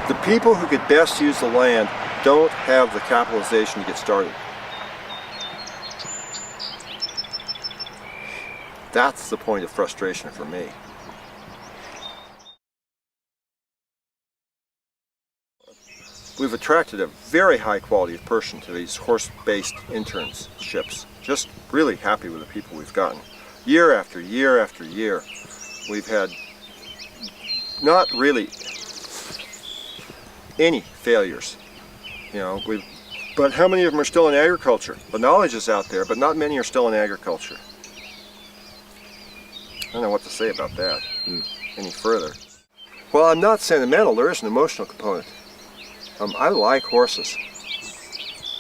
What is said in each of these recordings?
The people who could best use the land don't have the capitalization to get started. That's the point of frustration for me. We've attracted a very high quality of person to these horse-based internships. Just really happy with the people we've gotten. Year after year after year, we've had not really any failures. You know, but how many of them are still in agriculture? The knowledge is out there, but not many are still in agriculture. I don't know what to say about that any further. Well, I'm not sentimental. There is an emotional component. I like horses,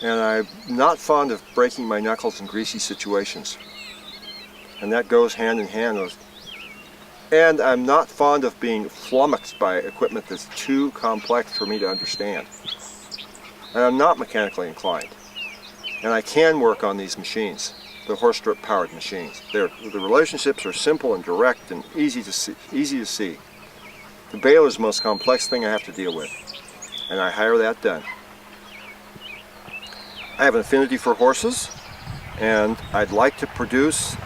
and I'm not fond of breaking my knuckles in greasy situations, and that goes hand in hand with. And I'm not fond of being flummoxed by equipment that's too complex for me to understand. And I'm not mechanically inclined, and I can work on these machines, the horse-powered machines. The relationships are simple and direct and easy to see. The baler is the most complex thing I have to deal with, and I hire that done. I have an affinity for horses, and I'd like to produce.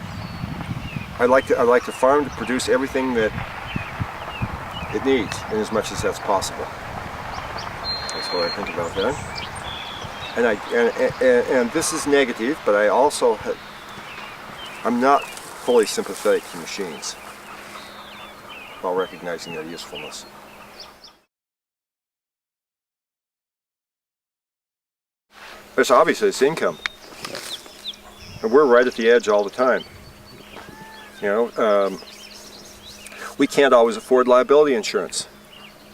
I'd like the farm to produce everything that it needs, in as much as that's possible. That's what I think about that. And this is negative, but I'm not fully sympathetic to machines, while recognizing their usefulness. It's obviously it's income, and we're right at the edge all the time. You know, we can't always afford liability insurance.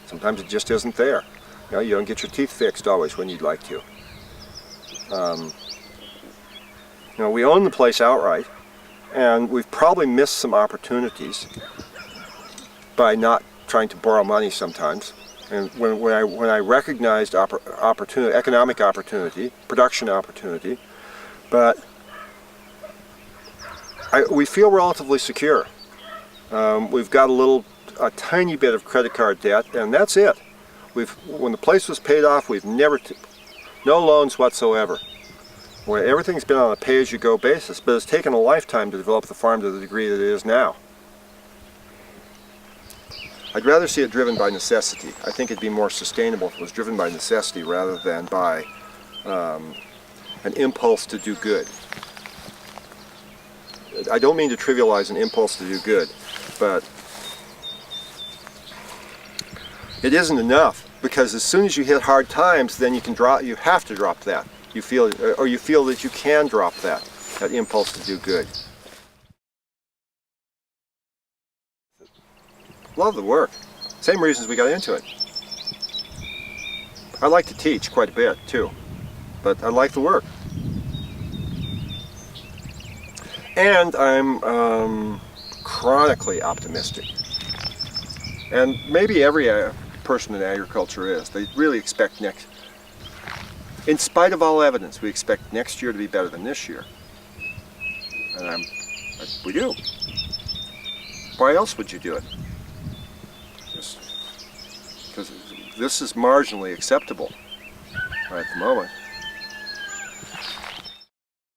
Sometimes it just isn't there. You know, you don't get your teeth fixed always when you'd like to. You know, we own the place outright, and we've probably missed some opportunities by not trying to borrow money sometimes. And when I recognized opportunity, economic opportunity, production opportunity, but we feel relatively secure. We've got a tiny bit of credit card debt, and that's it. When the place was paid off, we've no loans whatsoever. Well, everything's been on a pay-as-you-go basis, but it's taken a lifetime to develop the farm to the degree that it is now. I'd rather see it driven by necessity. I think it'd be more sustainable if it was driven by necessity rather than by an impulse to do good. I don't mean to trivialize an impulse to do good, but it isn't enough, because as soon as you hit hard times, then you have to drop that. You feel that you can drop that impulse to do good. Love the work. Same reasons we got into it. I like to teach quite a bit too, but I like the work. And I'm chronically optimistic. And maybe every person in agriculture is. They really expect in spite of all evidence, we expect next year to be better than this year. And we do. Why else would you do it? Because this is marginally acceptable right at the moment.